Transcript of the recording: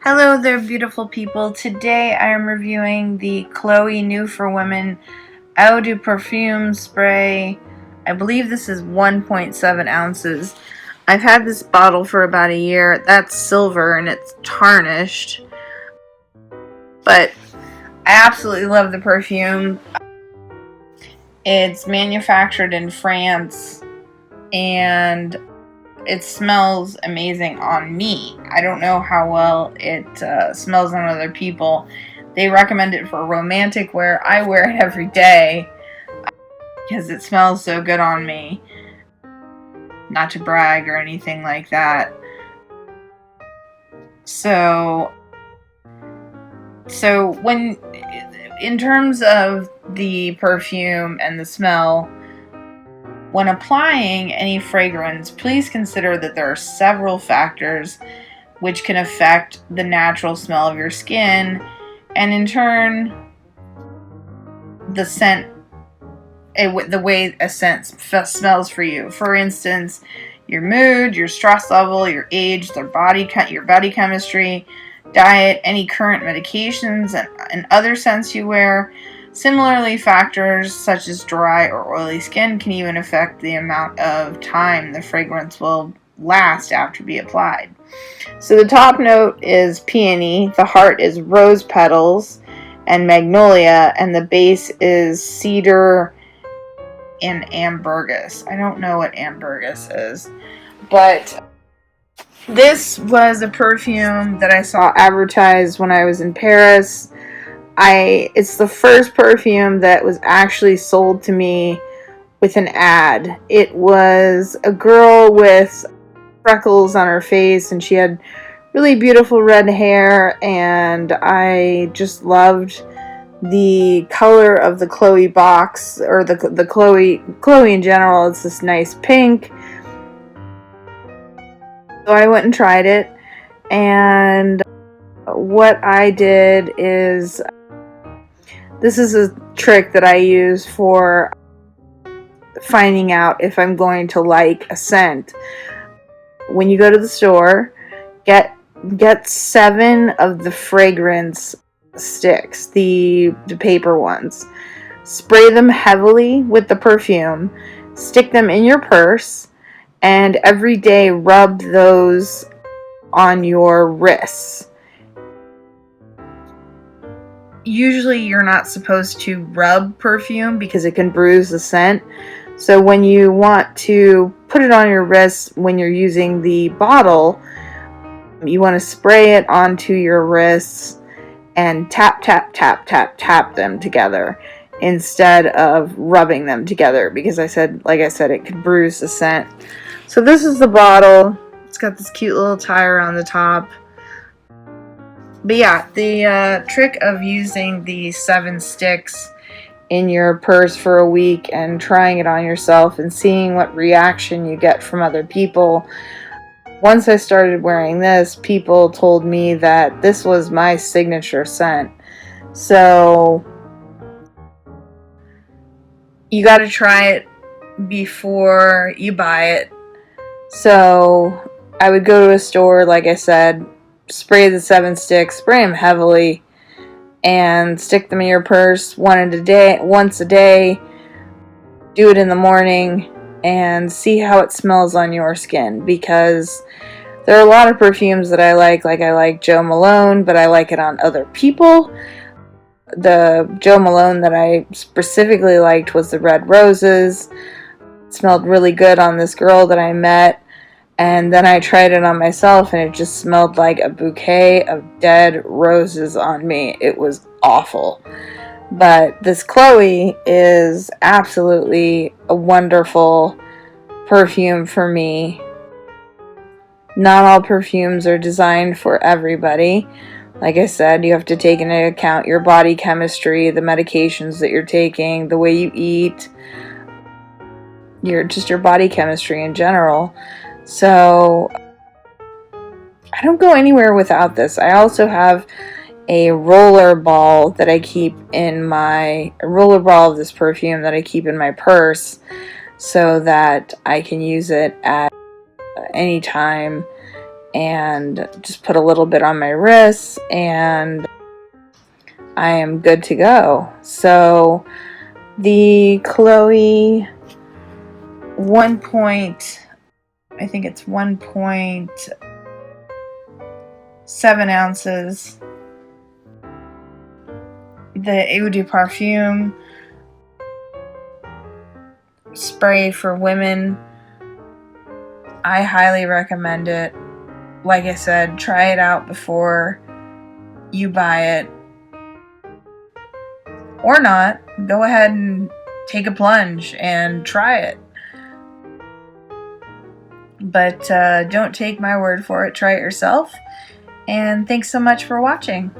Hello there, beautiful people. Today I am reviewing the Chloe New for Women Eau de Perfume spray. I believe this is 1.7 ounces. I've had this bottle for about a year. That's silver and it's tarnished. But I absolutely love the perfume. It's manufactured in France and it smells amazing on me. I don't know how well it smells on other people. They recommend it for romantic wear. I wear it every day because it smells so good on me. Not to brag or anything like that. So when, in terms of the perfume and the smell, when applying any fragrance, please consider that there are several factors which can affect the natural smell of your skin, and in turn, the scent, the way a scent smells for you. For instance, your mood, your stress level, your age, your body chemistry, diet, any current medications, and other scents you wear. Similarly, factors such as dry or oily skin can even affect the amount of time the fragrance will last after be applied. So the top note is peony, the heart is rose petals and magnolia, and the base is cedar and ambergris. I don't know what ambergris is, but this was a perfume that I saw advertised when I was in Paris. It's the first perfume that was actually sold to me with an ad. It was a girl with freckles on her face and she had really beautiful red hair, and I just loved the color of the Chloe box, or the Chloe in general. It's this nice pink. So I went and tried it, and what I did is, this is a trick that I use for finding out if I'm going to like a scent. When you go to the store, get 7 of the fragrance sticks, the paper ones. Spray them heavily with the perfume, stick them in your purse, and every day rub those on your wrists. Usually you're not supposed to rub perfume because it can bruise the scent. So when you want to put it on your wrist when you're using the bottle, you want to spray it onto your wrists and tap, tap, tap, tap, tap them together instead of rubbing them together, because like I said, it could bruise the scent. So this is the bottle. It's got this cute little tire on the top. But yeah, the trick of using the 7 sticks in your purse for a week and trying it on yourself and seeing what reaction you get from other people. Once I started wearing this, people told me that this was my signature scent. So you got to try it before you buy it. So I would go to a store, like I said, spray the 7 sticks, spray them heavily, and stick them in your purse once a day. Do it in the morning and see how it smells on your skin, because there are a lot of perfumes that I like Jo Malone, but I like it on other people. The Jo Malone that I specifically liked was the Red Roses. It smelled really good on this girl that I met. And then I tried it on myself, and it just smelled like a bouquet of dead roses on me. It was awful. But this Chloe is absolutely a wonderful perfume for me. Not all perfumes are designed for everybody. Like I said, you have to take into account your body chemistry, the medications that you're taking, the way you eat, your body chemistry in general. So I don't go anywhere without this. I also have a roller ball of this perfume that I keep in my purse, so that I can use it at any time and just put a little bit on my wrists, and I am good to go. So the Chloe I think it's 1.7 ounces. The Eau de Perfume spray for women, I highly recommend it. Like I said, try it out before you buy it. Or not. Go ahead and take a plunge and try it. But don't take my word for it. Try it yourself. And thanks so much for watching.